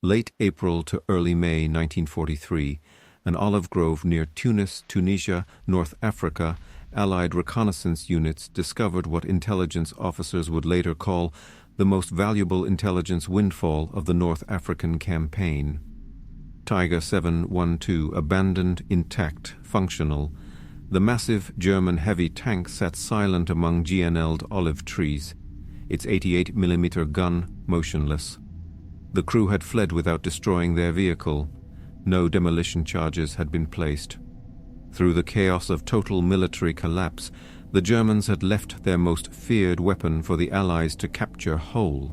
Late April to early May 1943, an olive grove near Tunis, Tunisia, North Africa, Allied reconnaissance units discovered what intelligence officers would later call the most valuable intelligence windfall of the North African campaign. Tiger 712, abandoned, intact, functional. The massive German heavy tank sat silent among GNL'd olive trees, its 88mm gun motionless. The crew had fled without destroying their vehicle. No demolition charges had been placed. Through the chaos of total military collapse, the Germans had left their most feared weapon for the Allies to capture whole.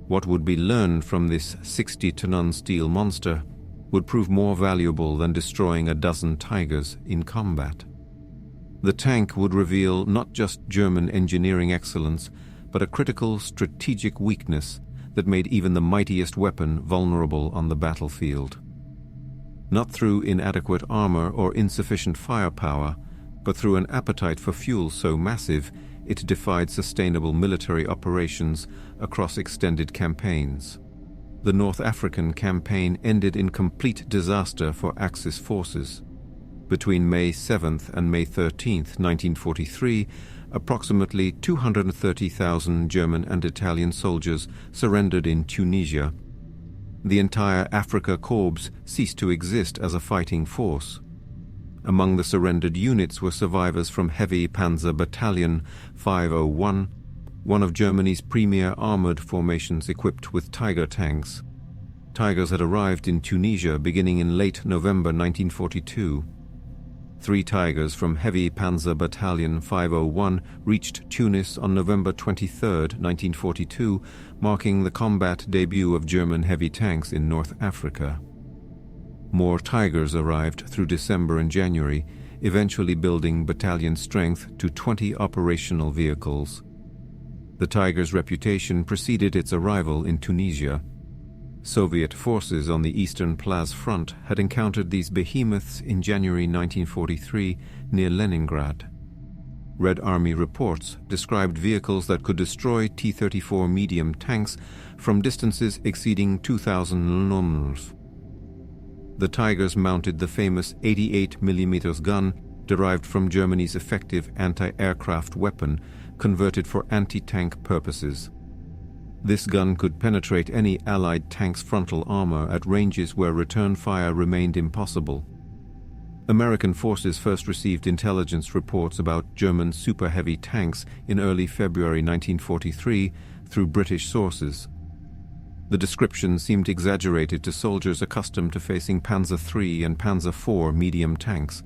What would be learned from this 60-ton steel monster would prove more valuable than destroying a dozen Tigers in combat. The tank would reveal not just German engineering excellence, but a critical strategic weakness that made even the mightiest weapon vulnerable on the battlefield. Not through inadequate armor or insufficient firepower, but through an appetite for fuel so massive it defied sustainable military operations across extended campaigns. The North African campaign ended in complete disaster for Axis forces. Between May 7th and May 13th, 1943, approximately 230,000 German and Italian soldiers surrendered in Tunisia. The entire Afrika Korps ceased to exist as a fighting force. Among the surrendered units were survivors from Heavy Panzer Battalion 501, one of Germany's premier armored formations equipped with Tiger tanks. Tigers had arrived in Tunisia beginning in late November 1942. 3 Tigers from Heavy Panzer Battalion 501 reached Tunis on November 23, 1942, marking the combat debut of German heavy tanks in North Africa. More Tigers arrived through December and January, eventually building battalion strength to 20 operational vehicles. The Tiger's reputation preceded its arrival in Tunisia. Soviet forces on the Eastern Plaz front had encountered these behemoths in January 1943 near Leningrad. Red Army reports described vehicles that could destroy T-34 medium tanks from distances exceeding 2,000 km. The Tigers mounted the famous 88mm gun derived from Germany's effective anti-aircraft weapon converted for anti-tank purposes. This gun could penetrate any Allied tank's frontal armor at ranges where return fire remained impossible. American forces first received intelligence reports about German super heavy tanks in early February 1943 through British sources. The description seemed exaggerated to soldiers accustomed to facing Panzer III and Panzer IV medium tanks.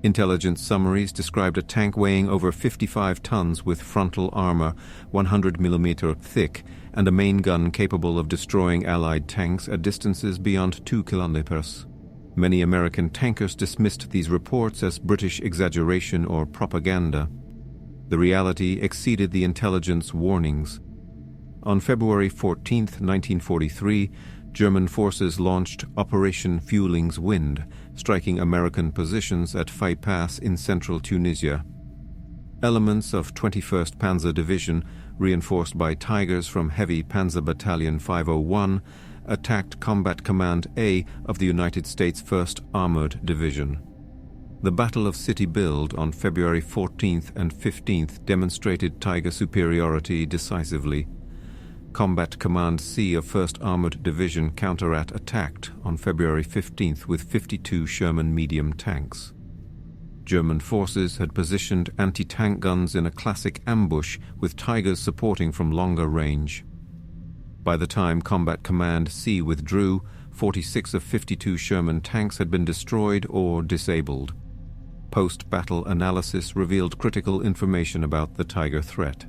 Intelligence summaries described a tank weighing over 55 tons with frontal armor 100mm thick and a main gun capable of destroying Allied tanks at distances beyond 2 kilometers. Many American tankers dismissed these reports as British exaggeration or propaganda. The reality exceeded the intelligence warnings. On February 14, 1943, German forces launched Operation Fueling's Wind, striking American positions at Fay Pass in central Tunisia. Elements of 21st Panzer Division, reinforced by Tigers from Heavy Panzer Battalion 501, attacked Combat Command A of the United States 1st Armored Division. The Battle of City Build on February 14th and 15th demonstrated Tiger superiority decisively. Combat Command C of 1st Armored Division counterattacked on February 15th with 52 Sherman medium tanks. German forces had positioned anti-tank guns in a classic ambush with Tigers supporting from longer range. By the time Combat Command C withdrew, 46 of 52 Sherman tanks had been destroyed or disabled. Post-battle analysis revealed critical information about the Tiger threat.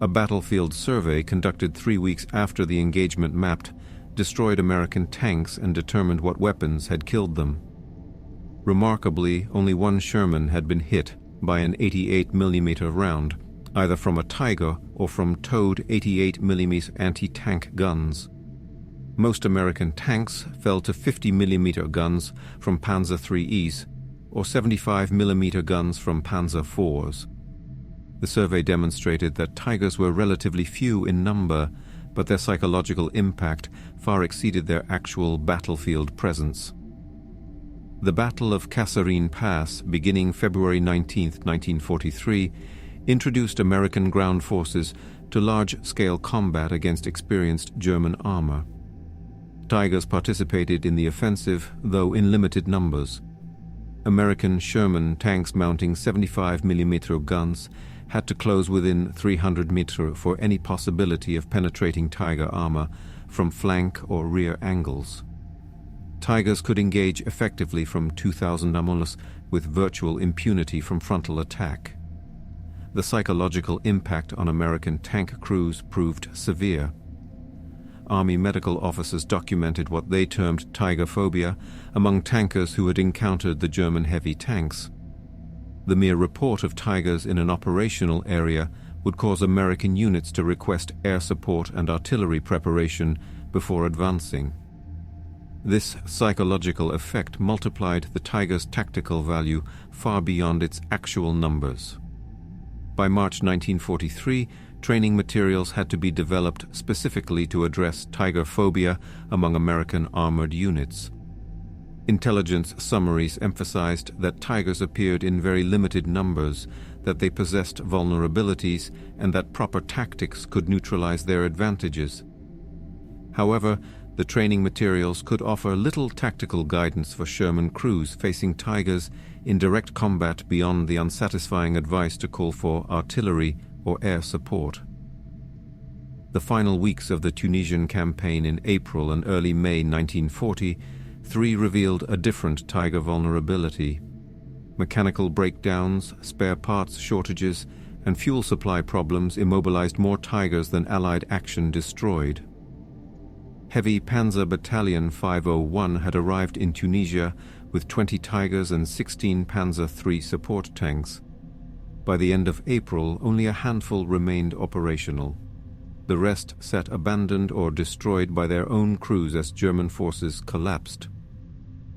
A battlefield survey conducted 3 weeks after the engagement mapped destroyed American tanks and determined what weapons had killed them. Remarkably, only 1 Sherman had been hit by an 88mm round, either from a Tiger or from towed 88mm anti-tank guns. Most American tanks fell to 50mm guns from Panzer III's or 75mm guns from Panzer IV's. The survey demonstrated that Tigers were relatively few in number, but their psychological impact far exceeded their actual battlefield presence. The Battle of Kasserine Pass, beginning February 19, 1943, introduced American ground forces to large-scale combat against experienced German armor. Tigers participated in the offensive, though in limited numbers. American Sherman tanks mounting 75mm guns had to close within 300 meters for any possibility of penetrating Tiger armor from flank or rear angles. Tigers could engage effectively from 2,000 amolos with virtual impunity from frontal attack. The psychological impact on American tank crews proved severe. Army medical officers documented what they termed tiger phobia among tankers who had encountered the German heavy tanks. The mere report of tigers in an operational area would cause American units to request air support and artillery preparation before advancing. This psychological effect multiplied the tiger's tactical value far beyond its actual numbers. By March 1943, training materials had to be developed specifically to address tiger phobia among American armored units. Intelligence summaries emphasized that tigers appeared in very limited numbers, that they possessed vulnerabilities, and that proper tactics could neutralize their advantages. However, the training materials could offer little tactical guidance for Sherman crews facing tigers in direct combat beyond the unsatisfying advice to call for artillery or air support. The final weeks of the Tunisian campaign in April and early May 1943 revealed a different tiger vulnerability. Mechanical breakdowns, spare parts shortages, and fuel supply problems immobilized more tigers than Allied action destroyed. Heavy Panzer Battalion 501 had arrived in Tunisia with 20 Tigers and 16 Panzer III support tanks. By the end of April, only a handful remained operational. The rest sat abandoned or destroyed by their own crews as German forces collapsed.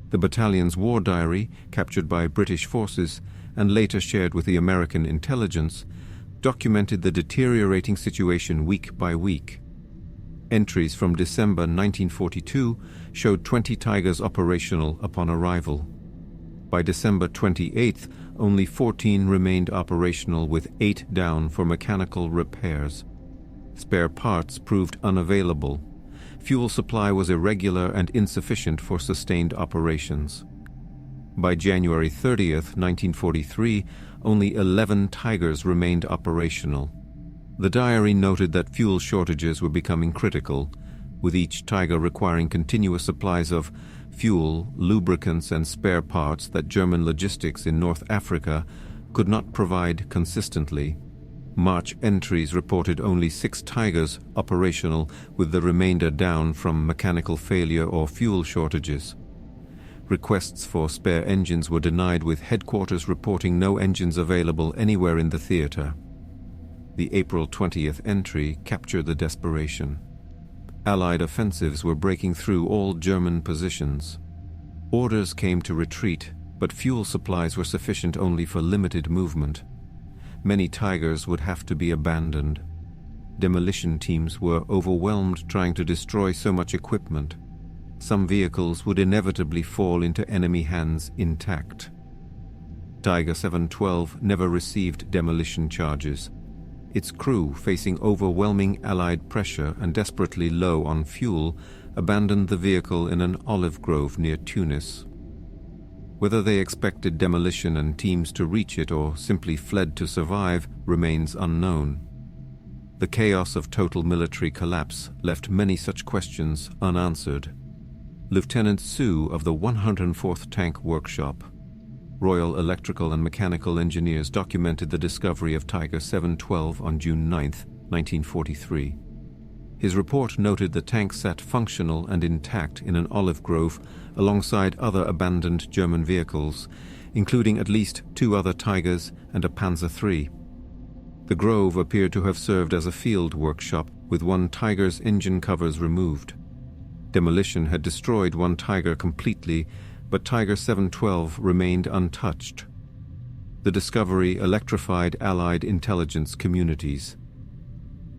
The battalion's war diary, captured by British forces and later shared with the American intelligence, documented the deteriorating situation week by week. Entries from December 1942 showed 20 Tigers operational upon arrival. By December 28th, only 14 remained operational with 8 down for mechanical repairs. Spare parts proved unavailable. Fuel supply was irregular and insufficient for sustained operations. By January 30th, 1943, only 11 Tigers remained operational. The diary noted that fuel shortages were becoming critical, with each Tiger requiring continuous supplies of fuel, lubricants, and spare parts that German logistics in North Africa could not provide consistently. March entries reported only 6 Tigers operational, with the remainder down from mechanical failure or fuel shortages. Requests for spare engines were denied, with headquarters reporting no engines available anywhere in the theater. The April 20th entry captured the desperation. Allied offensives were breaking through all German positions. Orders came to retreat, but fuel supplies were sufficient only for limited movement. Many Tigers would have to be abandoned. Demolition teams were overwhelmed trying to destroy so much equipment. Some vehicles would inevitably fall into enemy hands intact. Tiger 712 never received demolition charges. Its crew, facing overwhelming Allied pressure and desperately low on fuel, abandoned the vehicle in an olive grove near Tunis. Whether they expected demolition and teams to reach it or simply fled to survive remains unknown. The chaos of total military collapse left many such questions unanswered. Lieutenant Sue of the 104th Tank Workshop, Royal Electrical and Mechanical Engineers, documented the discovery of Tiger 712 on June 9, 1943. His report noted the tank sat functional and intact in an olive grove alongside other abandoned German vehicles, including at least 2 other Tigers and a Panzer III. The grove appeared to have served as a field workshop, with one Tiger's engine covers removed. Demolition had destroyed one Tiger completely, but Tiger 712 remained untouched. The discovery electrified Allied intelligence communities.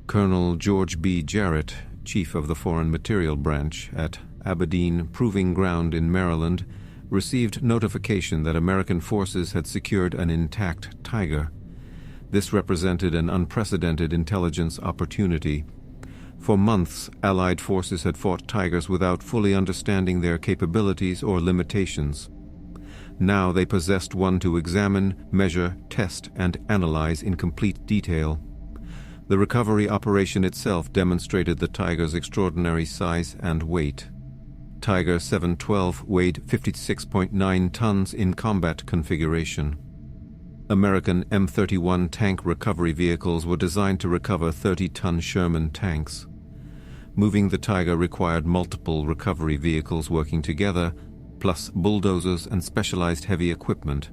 Colonel George B. Jarrett, chief of the Foreign Material Branch at Aberdeen Proving Ground in Maryland, received notification that American forces had secured an intact Tiger. This represented an unprecedented intelligence opportunity. For months, Allied forces had fought Tigers without fully understanding their capabilities or limitations. Now they possessed one to examine, measure, test, and analyze in complete detail. The recovery operation itself demonstrated the Tiger's extraordinary size and weight. Tiger 712 weighed 56.9 tons in combat configuration. American M31 tank recovery vehicles were designed to recover 30-ton Sherman tanks. Moving the Tiger required multiple recovery vehicles working together, plus bulldozers and specialized heavy equipment.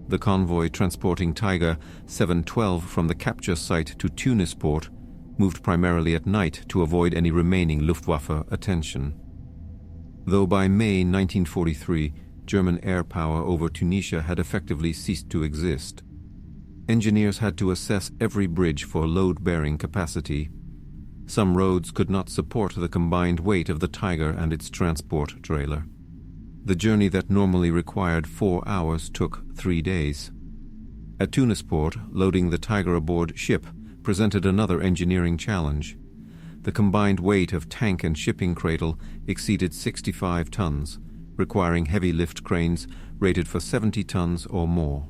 The convoy transporting Tiger 712 from the capture site to Tunis port moved primarily at night to avoid any remaining Luftwaffe attention. Though by May 1943, German air power over Tunisia had effectively ceased to exist, engineers had to assess every bridge for load-bearing capacity. Some roads could not support the combined weight of the Tiger and its transport trailer. The journey that normally required 4 hours took 3 days. At Tunis port, loading the Tiger aboard ship presented another engineering challenge. The combined weight of tank and shipping cradle exceeded 65 tons, requiring heavy lift cranes rated for 70 tons or more.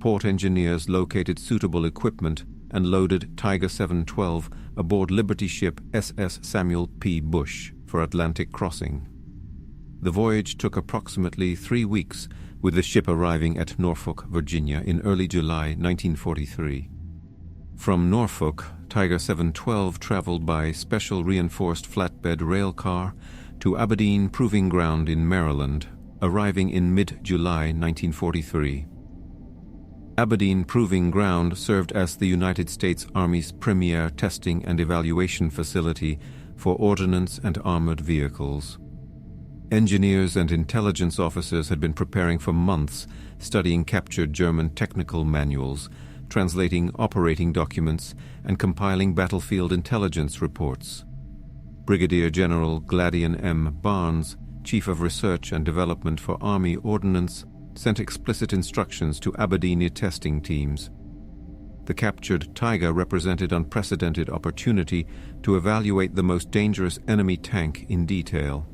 Port engineers located suitable equipment and loaded Tiger 712 aboard Liberty ship SS Samuel P. Bush for Atlantic crossing. The voyage took approximately 3 weeks, with the ship arriving at Norfolk, Virginia in early July 1943. From Norfolk, Tiger 712 traveled by special reinforced flatbed rail car to Aberdeen Proving Ground in Maryland, arriving in mid-July 1943. Aberdeen Proving Ground served as the United States Army's premier testing and evaluation facility for ordnance and armored vehicles. Engineers and intelligence officers had been preparing for months, studying captured German technical manuals, translating operating documents, and compiling battlefield intelligence reports. Brigadier General Gladian M. Barnes, Chief of Research and Development for Army Ordnance, sent explicit instructions to Aberdeen testing teams. The captured Tiger represented unprecedented opportunity to evaluate the most dangerous enemy tank in detail.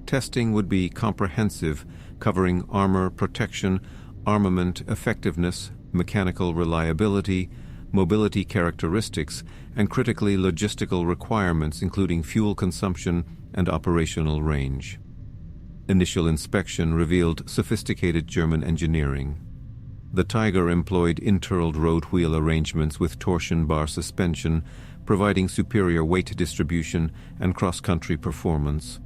Testing would be comprehensive, covering armor protection, armament effectiveness, mechanical reliability, mobility characteristics, and critically logistical requirements including fuel consumption and operational range. Initial inspection revealed sophisticated German engineering. The Tiger employed interrolled road wheel arrangements with torsion bar suspension, providing superior weight distribution and cross-country performance.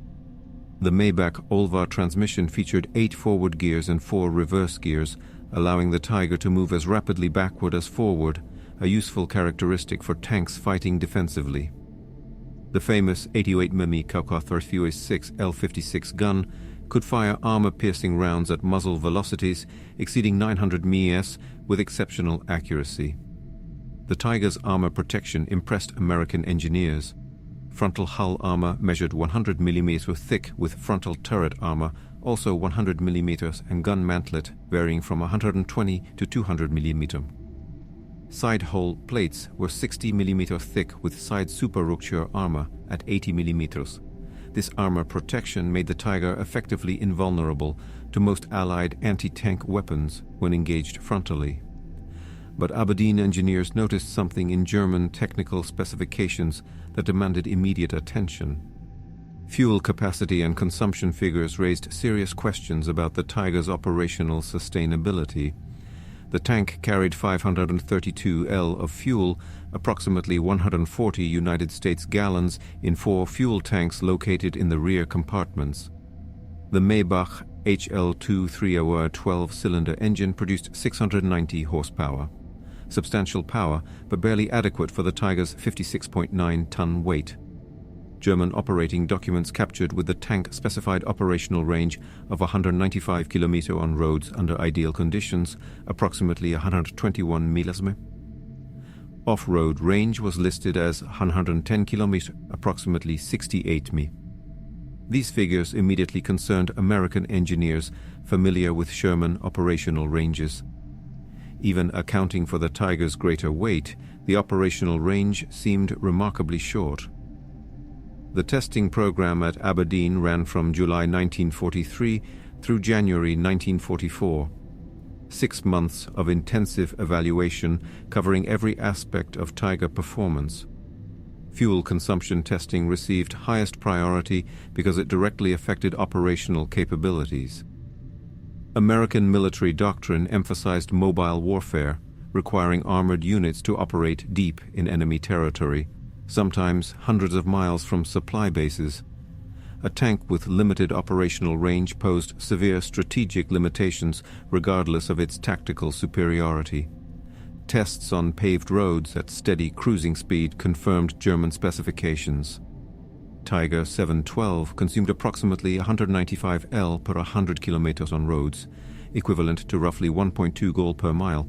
The Maybach Olva transmission featured 8 forward gears and 4 reverse gears, allowing the Tiger to move as rapidly backward as forward, a useful characteristic for tanks fighting defensively. The famous 88mm Kauka-36 L56 gun could fire armor-piercing rounds at muzzle velocities exceeding 900 ms with exceptional accuracy. The Tiger's armor protection impressed American engineers. Frontal hull armor measured 100 mm thick with frontal turret armor, also 100 mm, and gun mantlet varying from 120 to 200 mm. Side hull plates were 60 mm thick with side superrupture armor at 80 mm. This armor protection made the Tiger effectively invulnerable to most Allied anti-tank weapons when engaged frontally. But Aberdeen engineers noticed something in German technical specifications that demanded immediate attention. Fuel capacity and consumption figures raised serious questions about the Tiger's operational sustainability. The tank carried 532 L of fuel, approximately 140 United States gallons, in 4 fuel tanks located in the rear compartments. The Maybach HL2 3-hour 12-cylinder engine produced 690 horsepower. Substantial power, but barely adequate for the Tiger's 56.9-ton weight. German operating documents captured with the tank specified operational range of 195 km on roads under ideal conditions, approximately 121 miles. Off-road range was listed as 110 km, approximately 68 mi. These figures immediately concerned American engineers familiar with Sherman operational ranges. Even accounting for the Tiger's greater weight, the operational range seemed remarkably short. The testing program at Aberdeen ran from July 1943 through January 1944. 6 months of intensive evaluation covering every aspect of Tiger performance. Fuel consumption testing received highest priority because it directly affected operational capabilities. American military doctrine emphasized mobile warfare, requiring armored units to operate deep in enemy territory, sometimes hundreds of miles from supply bases. A tank with limited operational range posed severe strategic limitations regardless of its tactical superiority. Tests on paved roads at steady cruising speed confirmed German specifications. Tiger 712 consumed approximately 195 L per 100 kilometers on roads, equivalent to roughly 1.2 gol per mile.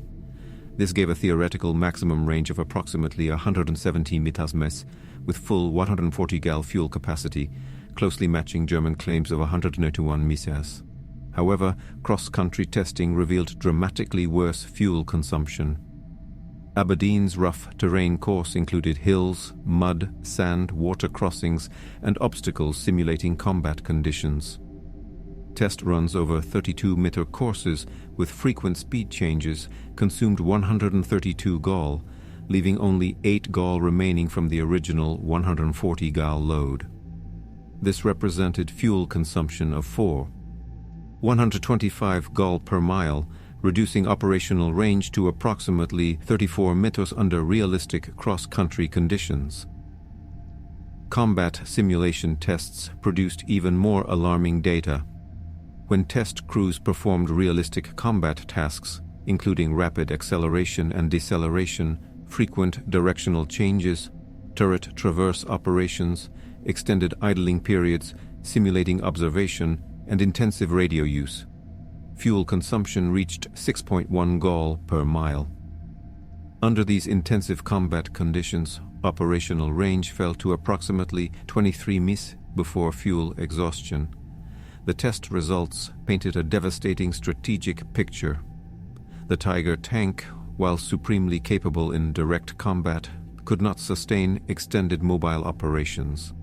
This gave a theoretical maximum range of approximately 117 meters, with full 140 gal fuel capacity, closely matching German claims of 181 meters. However, cross-country testing revealed dramatically worse fuel consumption. Aberdeen's rough terrain course included hills, mud, sand, water crossings, and obstacles simulating combat conditions. Test runs over 32-meter courses with frequent speed changes consumed 132 gol, leaving only 8 gol remaining from the original 140 gal load. This represented fuel consumption of 125 gol per mile, reducing operational range to approximately 34 meters under realistic cross-country conditions. Combat simulation tests produced even more alarming data. When test crews performed realistic combat tasks, including rapid acceleration and deceleration, frequent directional changes, turret traverse operations, extended idling periods, simulating observation, and intensive radio use, fuel consumption reached 6.1 gol per mile. Under these intensive combat conditions, operational range fell to approximately 23 mis before fuel exhaustion. The test results painted a devastating strategic picture. The Tiger tank, while supremely capable in direct combat, could not sustain extended mobile operations.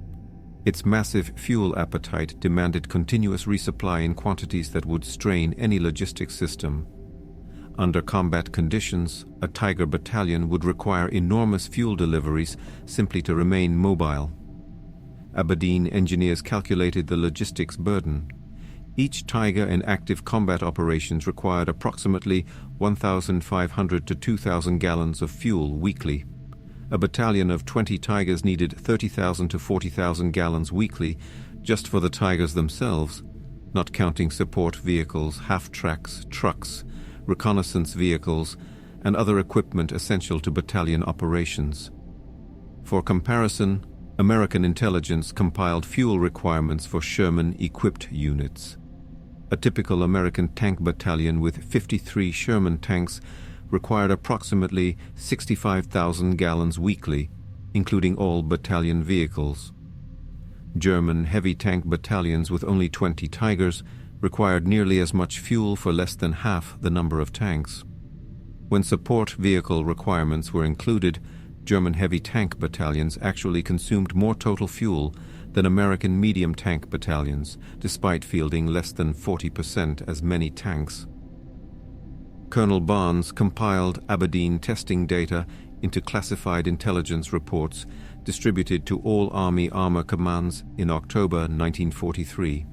Its massive fuel appetite demanded continuous resupply in quantities that would strain any logistics system. Under combat conditions, a Tiger battalion would require enormous fuel deliveries simply to remain mobile. Aberdeen engineers calculated the logistics burden. Each Tiger in active combat operations required approximately 1,500 to 2,000 gallons of fuel weekly. A battalion of 20 Tigers needed 30,000 to 40,000 gallons weekly just for the Tigers themselves, not counting support vehicles, half-tracks, trucks, reconnaissance vehicles, and other equipment essential to battalion operations. For comparison, American intelligence compiled fuel requirements for Sherman-equipped units. A typical American tank battalion with 53 Sherman tanks required approximately 65,000 gallons weekly, including all battalion vehicles. German heavy tank battalions with only 20 Tigers required nearly as much fuel for less than half the number of tanks. When support vehicle requirements were included, German heavy tank battalions actually consumed more total fuel than American medium tank battalions, despite fielding less than 40% as many tanks. Colonel Barnes compiled Aberdeen testing data into classified intelligence reports distributed to all Army Armor Commands in October 1943.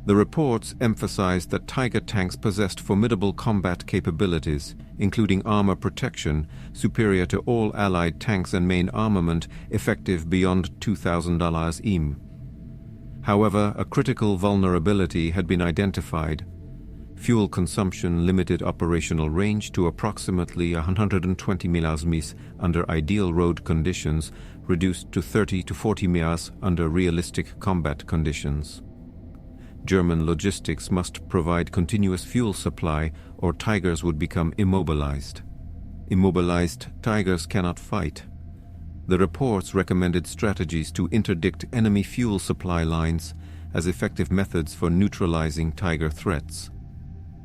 The reports emphasized that Tiger tanks possessed formidable combat capabilities, including armor protection superior to all Allied tanks and main armament effective beyond 2,000 im. However, a critical vulnerability had been identified. Fuel consumption limited operational range to approximately 120 ms under ideal road conditions, reduced to 30 to 40 ms under realistic combat conditions. German logistics must provide continuous fuel supply or Tigers would become immobilized. Immobilized tigers cannot fight. The reports recommended strategies to interdict enemy fuel supply lines as effective methods for neutralizing tiger threats.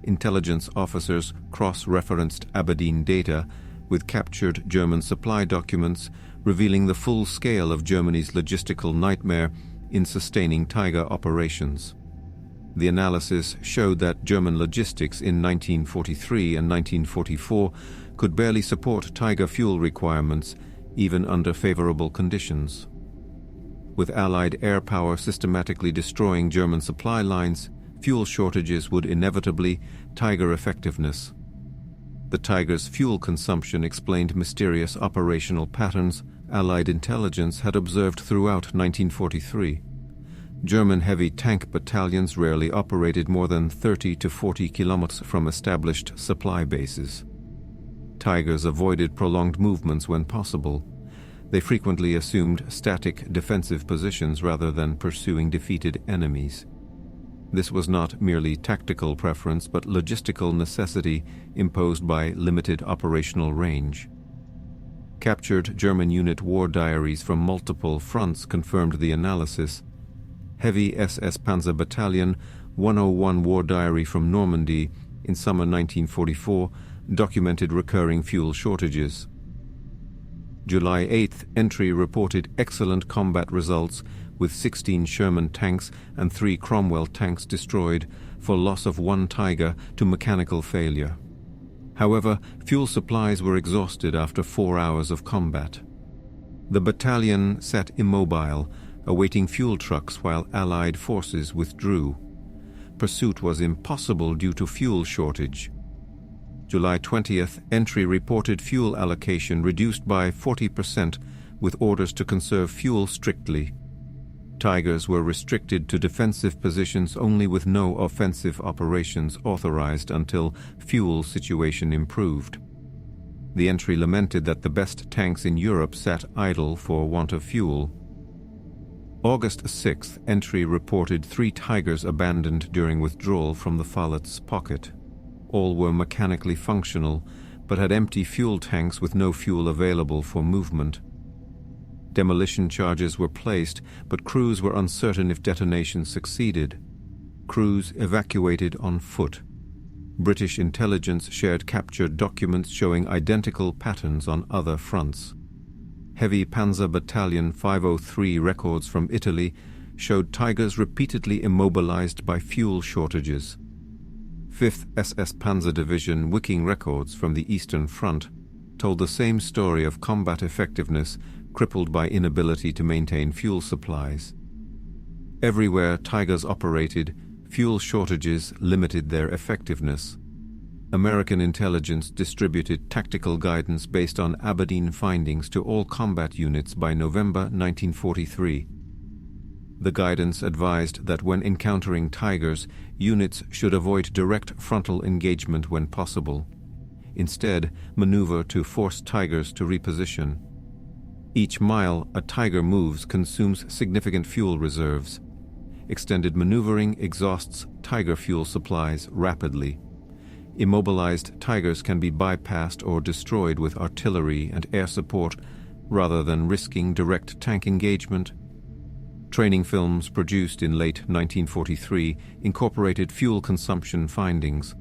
Intelligence officers cross-referenced Aberdeen data with captured German supply documents revealing the full scale of Germany's logistical nightmare in sustaining tiger operations. The analysis showed that German logistics in 1943 and 1944 could barely support tiger fuel requirements even under favorable conditions. With Allied air power systematically destroying German supply lines, fuel shortages would inevitably tiger effectiveness. The Tiger's fuel consumption explained mysterious operational patterns Allied intelligence had observed throughout 1943. German heavy tank battalions rarely operated more than 30 to 40 kilometers from established supply bases. Tigers avoided prolonged movements when possible. They frequently assumed static defensive positions rather than pursuing defeated enemies. This was not merely tactical preference but logistical necessity imposed by limited operational range. Captured German unit war diaries from multiple fronts confirmed the analysis. Heavy SS Panzer Battalion 101 war diary from Normandy in summer 1944 documented recurring fuel shortages. July 8th entry reported excellent combat results with 16 Sherman tanks and 3 Cromwell tanks destroyed for loss of 1 Tiger to mechanical failure. However, fuel supplies were exhausted after 4 hours of combat. The battalion sat immobile, awaiting fuel trucks while Allied forces withdrew. Pursuit was impossible due to fuel shortage. July 20th, entry reported fuel allocation reduced by 40% with orders to conserve fuel strictly. Tigers were restricted to defensive positions only with no offensive operations authorized until fuel situation improved. The entry lamented that the best tanks in Europe sat idle for want of fuel. August 6th, entry reported 3 Tigers abandoned during withdrawal from the Fallet's pocket. All were mechanically functional, but had empty fuel tanks with no fuel available for movement. Demolition charges were placed, but crews were uncertain if detonation succeeded. Crews evacuated on foot. British intelligence shared captured documents showing identical patterns on other fronts. Heavy Panzer Battalion 503 records from Italy showed Tigers repeatedly immobilized by fuel shortages. 5th SS Panzer Division Wiking records from the Eastern Front told the same story of combat effectiveness crippled by inability to maintain fuel supplies. Everywhere Tigers operated, fuel shortages limited their effectiveness. American intelligence distributed tactical guidance based on Aberdeen findings to all combat units by November 1943. The guidance advised that when encountering Tigers, units should avoid direct frontal engagement when possible. Instead, maneuver to force Tigers to reposition. Each mile a Tiger moves consumes significant fuel reserves. Extended maneuvering exhausts Tiger fuel supplies rapidly. Immobilized Tigers can be bypassed or destroyed with artillery and air support rather than risking direct tank engagement. Training films produced in late 1943 incorporated fuel consumption findings.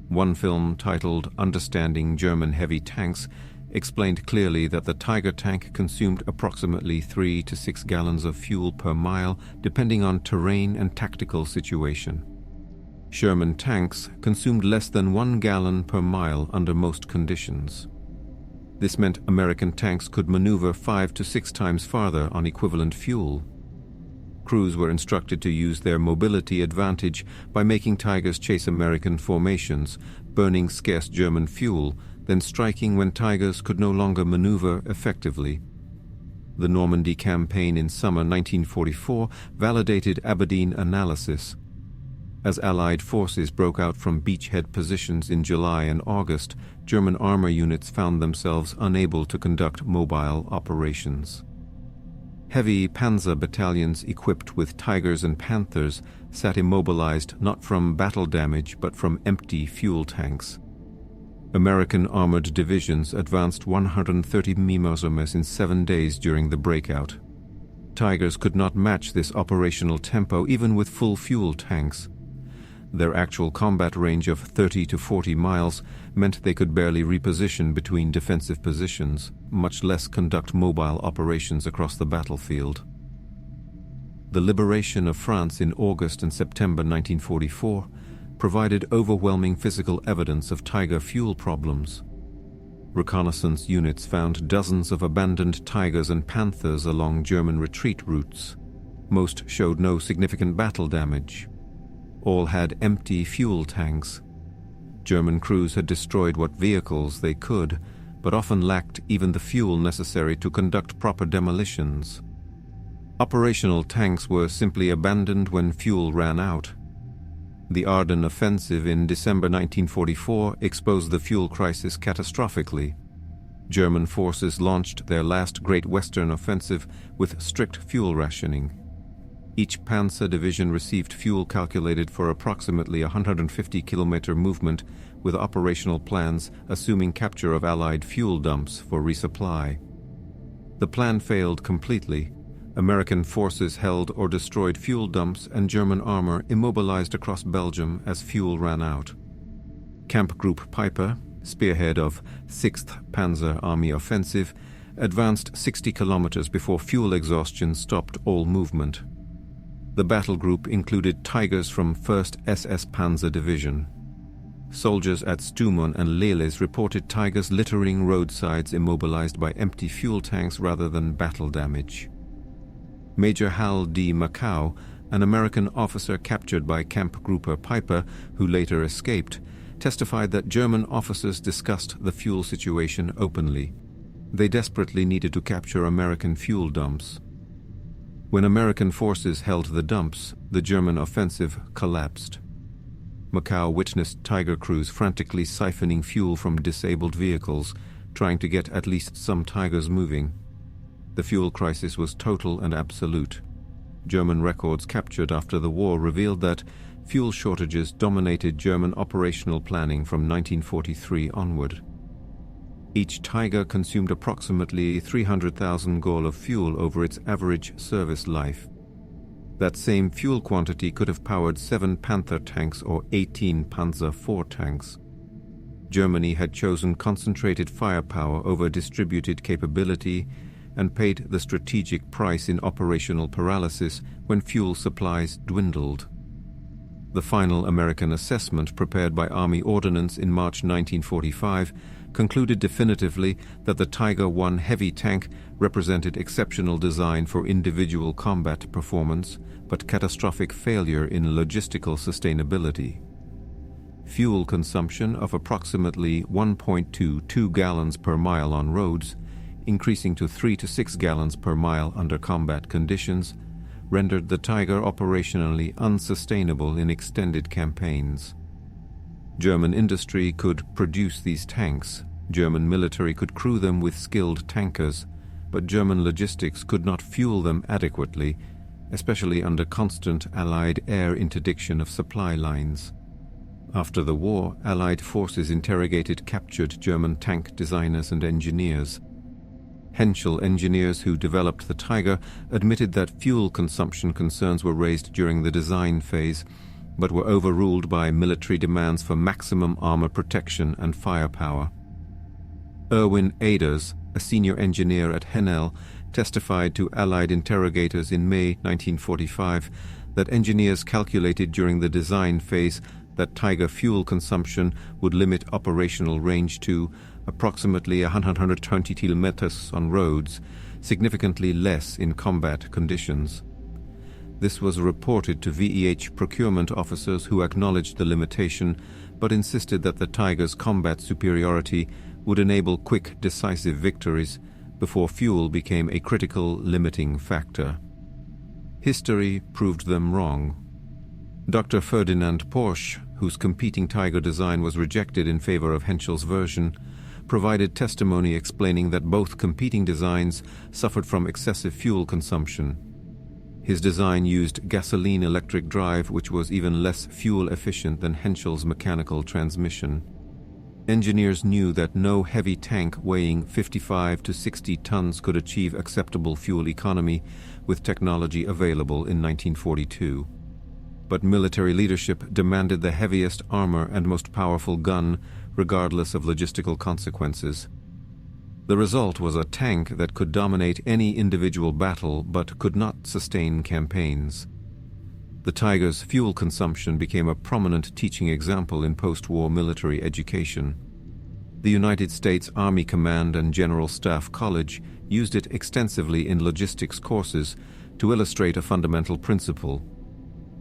One film titled Understanding German Heavy Tanks explained clearly that the Tiger tank consumed approximately 3 to 6 gallons of fuel per mile depending on terrain and tactical situation. Sherman tanks consumed less than 1 gallon per mile under most conditions. This meant American tanks could maneuver 5 to 6 times farther on equivalent fuel. Crews were instructed to use their mobility advantage by making Tigers chase American formations, burning scarce German fuel, then striking when Tigers could no longer maneuver effectively. The Normandy campaign in summer 1944 validated Aberdeen analysis. As Allied forces broke out from beachhead positions in July and August, German armor units found themselves unable to conduct mobile operations. Heavy panzer battalions equipped with Tigers and Panthers sat immobilized not from battle damage but from empty fuel tanks. American armored divisions advanced 130 mi in 7 days during the breakout. Tigers could not match this operational tempo even with full fuel tanks. Their actual combat range of 30 to 40 miles meant they could barely reposition between defensive positions, much less conduct mobile operations across the battlefield. The liberation of France in August and September 1944 provided overwhelming physical evidence of Tiger fuel problems. Reconnaissance units found dozens of abandoned Tigers and Panthers along German retreat routes. Most showed no significant battle damage. All had empty fuel tanks. German crews had destroyed what vehicles they could, but often lacked even the fuel necessary to conduct proper demolitions. Operational tanks were simply abandoned when fuel ran out. The Ardennes offensive in December 1944 exposed the fuel crisis catastrophically. German forces launched their last Great Western Offensive with strict fuel rationing. Each Panzer division received fuel calculated for approximately a 150-kilometer movement, with operational plans assuming capture of Allied fuel dumps for resupply. The plan failed completely. American forces held or destroyed fuel dumps and German armor immobilized across Belgium as fuel ran out. Camp Group Piper, spearhead of 6th Panzer Army Offensive, advanced 60 kilometers before fuel exhaustion stopped all movement. The battle group included Tigers from 1st SS Panzer Division. Soldiers at Stoumont and Lelles reported Tigers littering roadsides immobilized by empty fuel tanks rather than battle damage. Major Hal D. Macau, an American officer captured by Camp Grouper Piper, who later escaped, testified that German officers discussed the fuel situation openly. They desperately needed to capture American fuel dumps. When American forces held the dumps, the German offensive collapsed. Macau witnessed Tiger crews frantically siphoning fuel from disabled vehicles, trying to get at least some Tigers moving. The fuel crisis was total and absolute. German records captured after the war revealed that fuel shortages dominated German operational planning from 1943 onward. Each Tiger consumed approximately 300,000 gall of fuel over its average service life. That same fuel quantity could have powered 7 Panther tanks or 18 Panzer IV tanks. Germany had chosen concentrated firepower over distributed capability and paid the strategic price in operational paralysis when fuel supplies dwindled. The final American assessment, prepared by Army Ordnance in March 1945, concluded definitively that the Tiger I heavy tank represented exceptional design for individual combat performance, but catastrophic failure in logistical sustainability. Fuel consumption of approximately 1.22 gallons per mile on roads, increasing to 3 to 6 gallons per mile under combat conditions, rendered the Tiger operationally unsustainable in extended campaigns. German industry could produce these tanks, German military could crew them with skilled tankers, but German logistics could not fuel them adequately, especially under constant Allied air interdiction of supply lines. After the war, Allied forces interrogated captured German tank designers and engineers. Henschel engineers who developed the Tiger admitted that fuel consumption concerns were raised during the design phase, but were overruled by military demands for maximum armor protection and firepower. Erwin Aders, a senior engineer at Henel, testified to Allied interrogators in May 1945 that engineers calculated during the design phase that Tiger fuel consumption would limit operational range to approximately 120 kilometers on roads, significantly less in combat conditions. This was reported to VEH procurement officers who acknowledged the limitation but insisted that the Tiger's combat superiority would enable quick, decisive victories before fuel became a critical limiting factor. History proved them wrong. Dr. Ferdinand Porsche, whose competing Tiger design was rejected in favor of Henschel's version, provided testimony explaining that both competing designs suffered from excessive fuel consumption. His design used gasoline-electric drive, which was even less fuel efficient than Henschel's mechanical transmission. Engineers knew that no heavy tank weighing 55 to 60 tons could achieve acceptable fuel economy with technology available in 1942. But military leadership demanded the heaviest armor and most powerful gun, regardless of logistical consequences. The result was a tank that could dominate any individual battle but could not sustain campaigns. The Tiger's fuel consumption became a prominent teaching example in post-war military education. The United States Army Command and General Staff College used it extensively in logistics courses to illustrate a fundamental principle.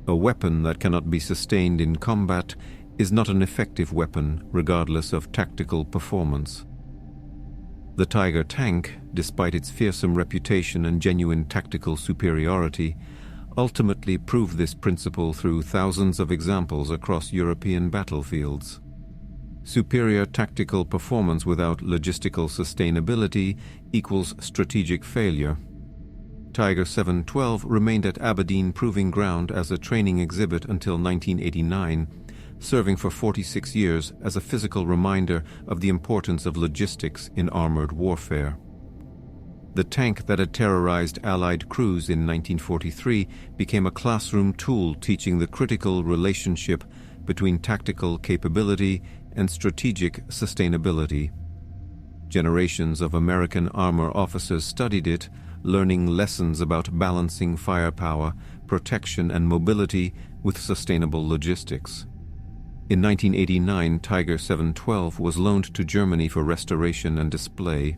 A weapon that cannot be sustained in combat is not an effective weapon, regardless of tactical performance. The Tiger tank, despite its fearsome reputation and genuine tactical superiority, ultimately proved this principle through thousands of examples across European battlefields. Superior tactical performance without logistical sustainability equals strategic failure. Tiger 712 remained at Aberdeen Proving Ground as a training exhibit until 1989, serving for 46 years as a physical reminder of the importance of logistics in armored warfare. The tank that had terrorized Allied crews in 1943 became a classroom tool teaching the critical relationship between tactical capability and strategic sustainability. Generations of American armor officers studied it, learning lessons about balancing firepower, protection, and mobility with sustainable logistics. In 1989, Tiger 712 was loaned to Germany for restoration and display.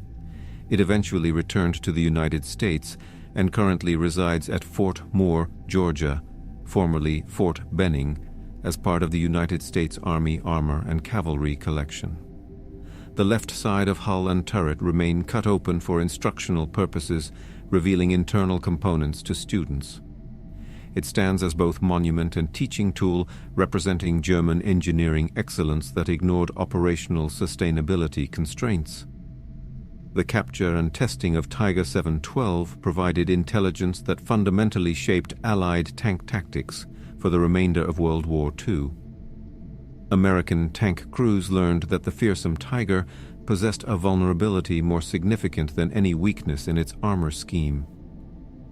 It eventually returned to the United States and currently resides at Fort Moore, Georgia, formerly Fort Benning, as part of the United States Army Armor and Cavalry Collection. The left side of hull and turret remain cut open for instructional purposes, revealing internal components to students. It stands as both monument and teaching tool, representing German engineering excellence that ignored operational sustainability constraints. The capture and testing of Tiger 712 provided intelligence that fundamentally shaped Allied tank tactics for the remainder of World War II. American tank crews learned that the fearsome Tiger possessed a vulnerability more significant than any weakness in its armor scheme.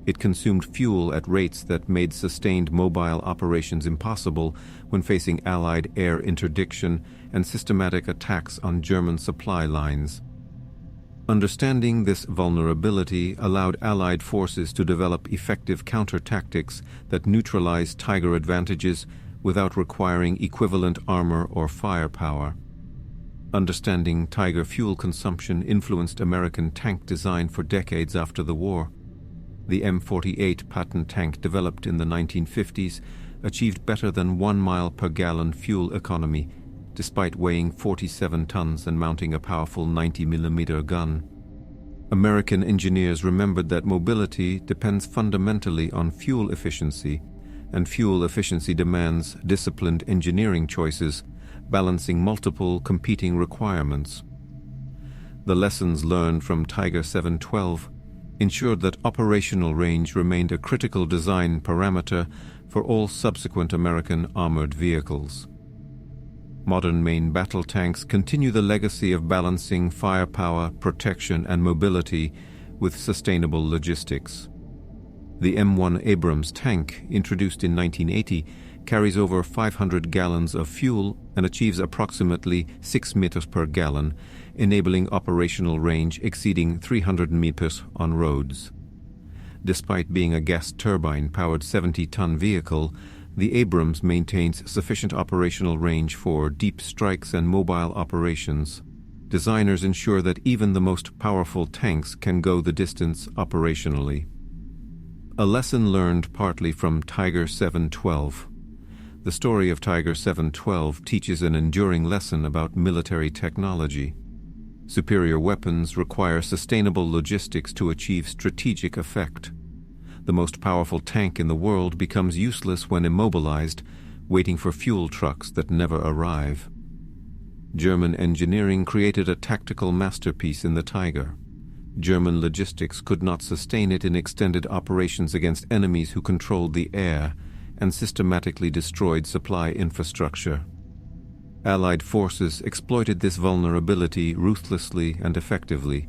It consumed fuel at rates that made sustained mobile operations impossible when facing Allied air interdiction and systematic attacks on German supply lines. Understanding this vulnerability allowed Allied forces to develop effective counter-tactics that neutralized Tiger advantages without requiring equivalent armor or firepower. Understanding Tiger fuel consumption influenced American tank design for decades after the war. The M48 Patton tank developed in the 1950s achieved better than 1 mile per gallon fuel economy, despite weighing 47 tons and mounting a powerful 90mm gun. American engineers remembered that mobility depends fundamentally on fuel efficiency, and fuel efficiency demands disciplined engineering choices, balancing multiple competing requirements. The lessons learned from Tiger 712 ensured that operational range remained a critical design parameter for all subsequent American armored vehicles. Modern main battle tanks continue the legacy of balancing firepower, protection, and mobility with sustainable logistics. The M1 Abrams tank, introduced in 1980, carries over 500 gallons of fuel and achieves approximately 6 meters per gallon, enabling operational range exceeding 300 meters on roads. Despite being a gas turbine-powered 70-ton vehicle, the Abrams maintains sufficient operational range for deep strikes and mobile operations. Designers ensure that even the most powerful tanks can go the distance operationally. A lesson learned partly from Tiger 712. The story of Tiger 712 teaches an enduring lesson about military technology. Superior weapons require sustainable logistics to achieve strategic effect. The most powerful tank in the world becomes useless when immobilized, waiting for fuel trucks that never arrive. German engineering created a tactical masterpiece in the Tiger. German logistics could not sustain it in extended operations against enemies who controlled the air and systematically destroyed supply infrastructure. Allied forces exploited this vulnerability ruthlessly and effectively.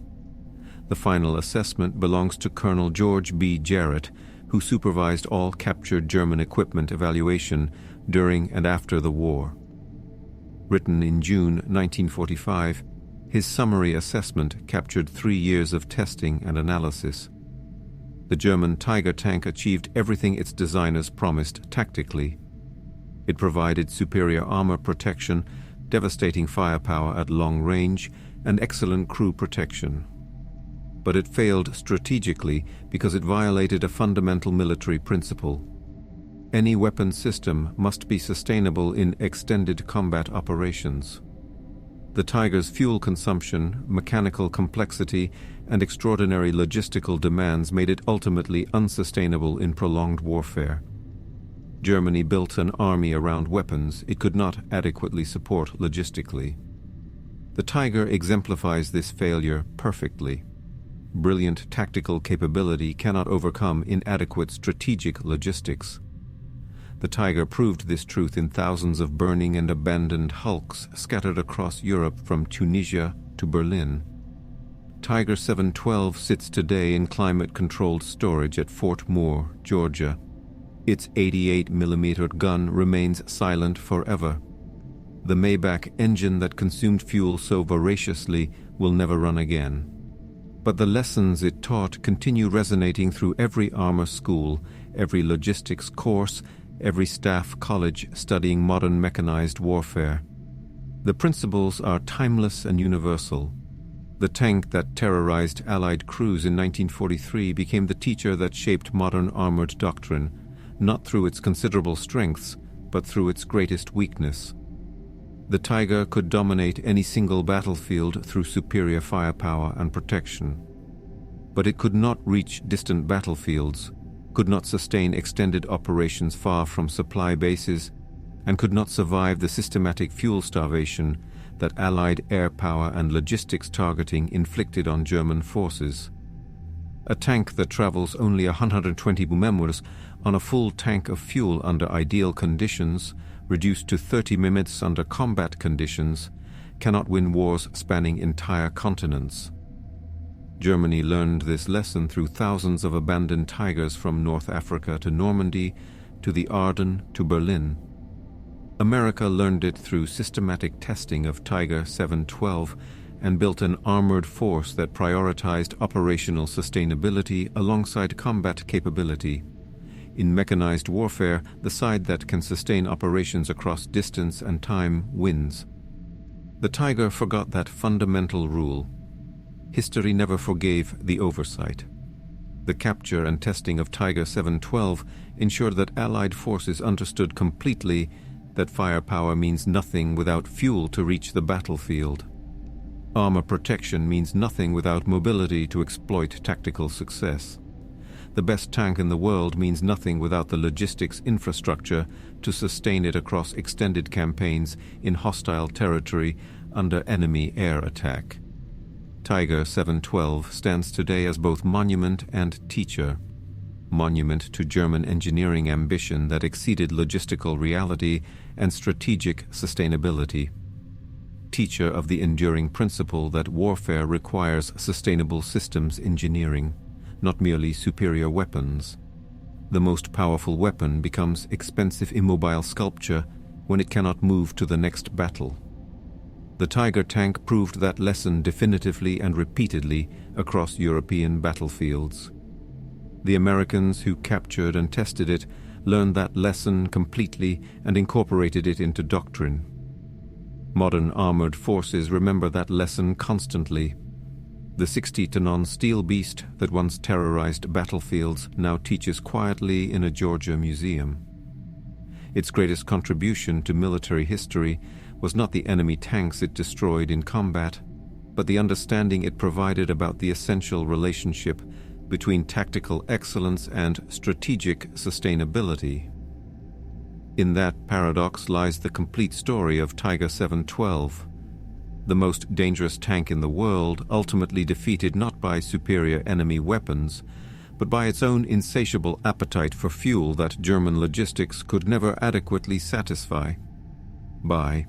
The final assessment belongs to Colonel George B. Jarrett, who supervised all captured German equipment evaluation during and after the war. Written in June 1945, his summary assessment captured 3 years of testing and analysis. The German Tiger tank achieved everything its designers promised tactically. It provided superior armor protection, devastating firepower at long range, and excellent crew protection. But it failed strategically because it violated a fundamental military principle. Any weapon system must be sustainable in extended combat operations. The Tiger's fuel consumption, mechanical complexity, and extraordinary logistical demands made it ultimately unsustainable in prolonged warfare. Germany built an army around weapons it could not adequately support logistically. The Tiger exemplifies this failure perfectly. Brilliant tactical capability cannot overcome inadequate strategic logistics. The Tiger proved this truth in thousands of burning and abandoned hulks scattered across Europe from Tunisia to Berlin. Tiger 712 sits today in climate-controlled storage at Fort Moore, Georgia. Its 88mm gun remains silent forever. The Maybach engine that consumed fuel so voraciously will never run again. But the lessons it taught continue resonating through every armor school, every logistics course, every staff college studying modern mechanized warfare. The principles are timeless and universal. The tank that terrorized Allied crews in 1943 became the teacher that shaped modern armored doctrine, not through its considerable strengths, but through its greatest weakness. The Tiger could dominate any single battlefield through superior firepower and protection. But it could not reach distant battlefields, could not sustain extended operations far from supply bases, and could not survive the systematic fuel starvation that Allied air power and logistics targeting inflicted on German forces. A tank that travels only 120 km on a full tank of fuel under ideal conditions, reduced to 30 minutes under combat conditions, cannot win wars spanning entire continents. Germany learned this lesson through thousands of abandoned Tigers from North Africa to Normandy, to the Ardennes, to Berlin. America learned it through systematic testing of Tiger 712 and built an armored force that prioritized operational sustainability alongside combat capability. In mechanized warfare, the side that can sustain operations across distance and time wins. The Tiger forgot that fundamental rule. History never forgave the oversight. The capture and testing of Tiger 712 ensured that Allied forces understood completely that firepower means nothing without fuel to reach the battlefield. Armor protection means nothing without mobility to exploit tactical success. The best tank in the world means nothing without the logistics infrastructure to sustain it across extended campaigns in hostile territory under enemy air attack. Tiger 712 stands today as both monument and teacher. Monument to German engineering ambition that exceeded logistical reality and strategic sustainability. Teacher of the enduring principle that warfare requires sustainable systems engineering, not merely superior weapons. The most powerful weapon becomes expensive immobile sculpture when it cannot move to the next battle. The Tiger tank proved that lesson definitively and repeatedly across European battlefields. The Americans who captured and tested it learned that lesson completely and incorporated it into doctrine. Modern armored forces remember that lesson constantly. The 60-ton steel beast that once terrorized battlefields now teaches quietly in a Georgia museum. Its greatest contribution to military history was not the enemy tanks it destroyed in combat, but the understanding it provided about the essential relationship between tactical excellence and strategic sustainability. In that paradox lies the complete story of Tiger 712, the most dangerous tank in the world, ultimately defeated not by superior enemy weapons, but by its own insatiable appetite for fuel that German logistics could never adequately satisfy. By